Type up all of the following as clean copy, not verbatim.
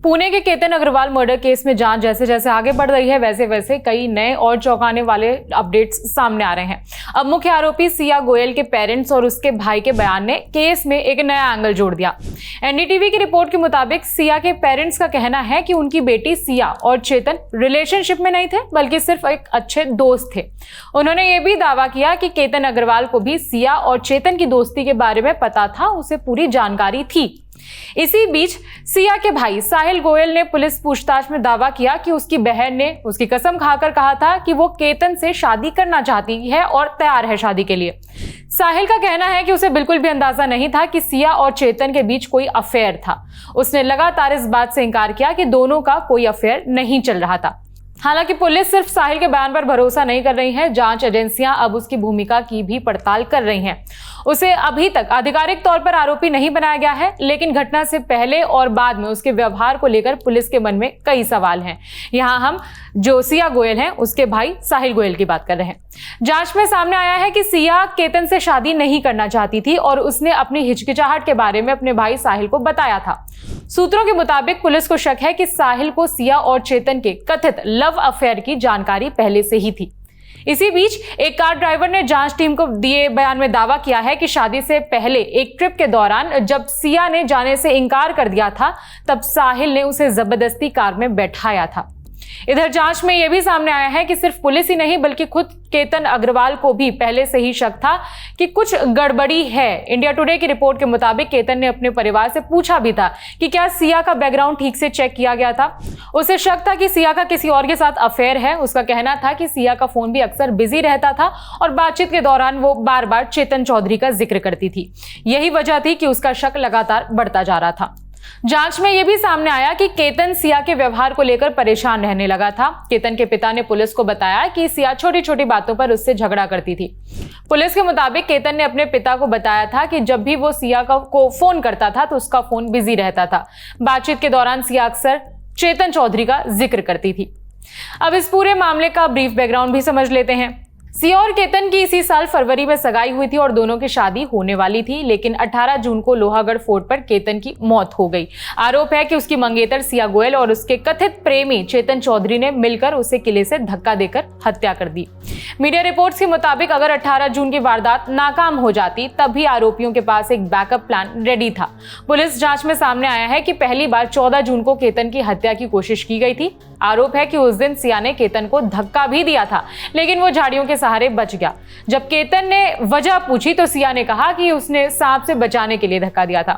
पुणे के Ketan Agarwal murder case में जांच जैसे जैसे आगे बढ़ रही है वैसे वैसे कई नए और चौंकाने वाले अपडेट्स सामने आ रहे हैं। अब मुख्य आरोपी सिया गोयल के पेरेंट्स और उसके भाई के बयान ने केस में एक नया एंगल जोड़ दिया। एनडीटीवी की रिपोर्ट के मुताबिक सिया के पेरेंट्स का कहना है कि उनकी बेटी सिया और चेतन रिलेशनशिप में नहीं थे बल्कि सिर्फ एक अच्छे दोस्त थे। उन्होंने ये भी दावा किया कि केतन अग्रवाल को भी सिया और चेतन की दोस्ती के बारे में पता था, उसे पूरी जानकारी थी। इसी बीच सिया के भाई साहिल गोयल ने पुलिस पूछताछ में दावा किया कि उसकी बहन ने उसकी कसम खाकर कहा था कि वो केतन से शादी करना चाहती है और तैयार है शादी के लिए। साहिल का कहना है कि उसे बिल्कुल भी अंदाजा नहीं था कि सिया और चेतन के बीच कोई अफेयर था। उसने लगातार इस बात से इनकार किया कि दोनों का कोई अफेयर नहीं चल रहा था। हालांकि पुलिस सिर्फ साहिल के बयान पर भरोसा नहीं कर रही है, जांच एजेंसियां अब उसकी भूमिका की भी पड़ताल कर रही हैं। उसे अभी तक आधिकारिक तौर पर आरोपी नहीं बनाया गया है, लेकिन घटना से पहले और बाद में उसके व्यवहार को लेकर पुलिस के मन में कई सवाल हैं। यहाँ हम जो सिया गोयल हैं उसके भाई साहिल गोयल की बात कर रहे हैं। जांच में सामने आया है कि सिया केतन से शादी नहीं करना चाहती थी और उसने अपनी हिचकिचाहट के बारे में अपने भाई साहिल को बताया था। सूत्रों के मुताबिक पुलिस को शक है कि साहिल को सिया और चेतन के कथित लव अफेयर की जानकारी पहले से ही थी। इसी बीच एक कार ड्राइवर ने जांच टीम को दिए बयान में दावा किया है कि शादी से पहले एक ट्रिप के दौरान जब सिया ने जाने से इनकार कर दिया था, तब साहिल ने उसे जबरदस्ती कार में बैठाया था। इधर जांच में यह भी सामने आया है कि सिर्फ पुलिस ही नहीं बल्कि खुद केतन अग्रवाल को भी पहले से ही शक था कि कुछ गड़बड़ी है। इंडिया टुडे की रिपोर्ट के मुताबिक केतन ने अपने परिवार से पूछा भी था कि क्या सिया का बैकग्राउंड ठीक से चेक किया गया था। उसे शक था कि सिया का किसी और के साथ अफेयर है। उसका कहना था कि सिया का फोन भी अक्सर बिजी रहता था और बातचीत के दौरान वो बार बार चेतन चौधरी का जिक्र करती थी। यही वजह थी कि उसका शक लगातार बढ़ता जा रहा था। जांच में यह भी सामने आया कि केतन सिया के व्यवहार को लेकर परेशान रहने लगा था। केतन के पिता ने पुलिस को बताया कि सिया छोटी छोटी बातों पर उससे झगड़ा करती थी। पुलिस के मुताबिक केतन ने अपने पिता को बताया था कि जब भी वो सिया को फोन करता था तो उसका फोन बिजी रहता था। बातचीत के दौरान सिया अक्सर चेतन चौधरी का जिक्र करती थी। अब इस पूरे मामले का ब्रीफ बैकग्राउंड भी समझ लेते हैं। सिया और केतन की इसी साल फरवरी में सगाई हुई थी और दोनों की शादी होने वाली थी, लेकिन 18 जून को लोहागढ़ फोर्ट पर केतन की मौत हो गई। आरोप है कि उसकी मंगेतर सिया गोयल और उसके कथित प्रेमी चेतन चौधरी ने मिलकर उसे किले से धक्का देकर हत्या कर दी। मीडिया रिपोर्ट्स के मुताबिक अगर 18 जून की वारदात नाकाम हो जाती तब भी आरोपियों के पास एक बैकअप प्लान रेडी था। पुलिस जांच में सामने आया है कि पहली बार 14 जून को केतन की हत्या की कोशिश की गई थी। आरोप है कि उस दिन सिया ने केतन को धक्का भी दिया था, लेकिन वो झाड़ियों के सहारे बच गया। जब केतन ने वजह पूछी तो सिया ने कहा कि उसने सांप से बचाने के लिए धक्का दिया था।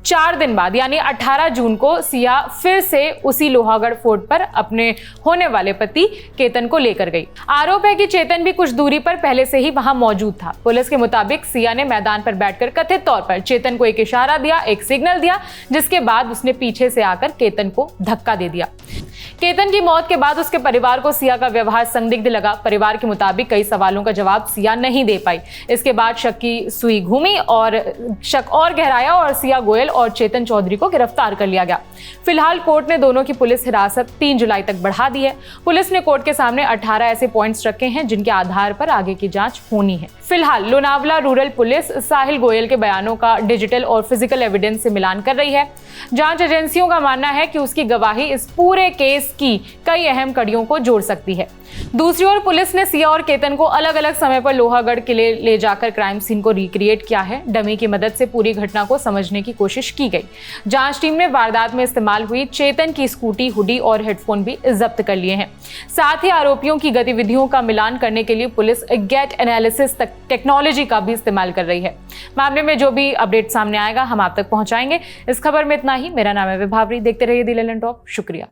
4 दिन बाद यानी 18 जून को सिया फिर से उसी लोहागढ़ फोर्ट पर अपने होने वाले पति केतन को लेकर गई। आरोप है कि चेतन भी कुछ दूरी पर पहले से ही वहां मौजूद था। पुलिस के मुताबिक सिया ने मैदान पर बैठकर कथित तौर पर चेतन को एक इशारा दिया, एक सिग्नल दिया, जिसके बाद उसने पीछे से आकर केतन को धक्का दे दिया। केतन की मौत के बाद उसके परिवार को सिया का व्यवहार संदिग्ध लगा। परिवार के मुताबिक कई सवालों का जवाब सिया नहीं दे पाई। इसके बाद शक की सुई घूमी और शक और गहराया और सिया गोयल और चेतन चौधरी को गिरफ्तार कर लिया गया। फिलहाल कोर्ट ने दोनों की पुलिस हिरासत 3 जुलाई तक बढ़ा दी है। पुलिस ने कोर्ट के सामने 18 ऐसे पॉइंट्स रखे हैं जिनके आधार पर आगे की जांच होनी है। फिलहाल लोनावला रूरल पुलिस साहिल गोयल के बयानों का डिजिटल और फिजिकल एविडेंस से मिलान कर रही है। जांच एजेंसियों का मानना है कि उसकी गवाही इस पूरे केस की कई अहम कड़ियों को जोड़ सकती है। दूसरी ओर पुलिस ने सिया और केतन को अलग अलग समय पर लोहागढ़ किले ले जाकर क्राइम सीन को रिक्रिएट किया है। डमी की मदद से पूरी घटना को समझने की कोशिश की गई। जांच टीम ने वारदात में इस्तेमाल हुई चेतन की स्कूटी, हुडी और हेडफोन भी जब्त कर लिए हैं। साथ ही आरोपियों की गतिविधियों का मिलान करने के लिए पुलिस गेट एनालिसिस टेक्नोलॉजी का भी इस्तेमाल कर रही है। मामले में जो भी अपडेट सामने आएगा हम आप तक पहुंचाएंगे। इस खबर में इतना ही। मेरा नाम है विभावरी। देखते रहिए द लेलन टॉप। शुक्रिया।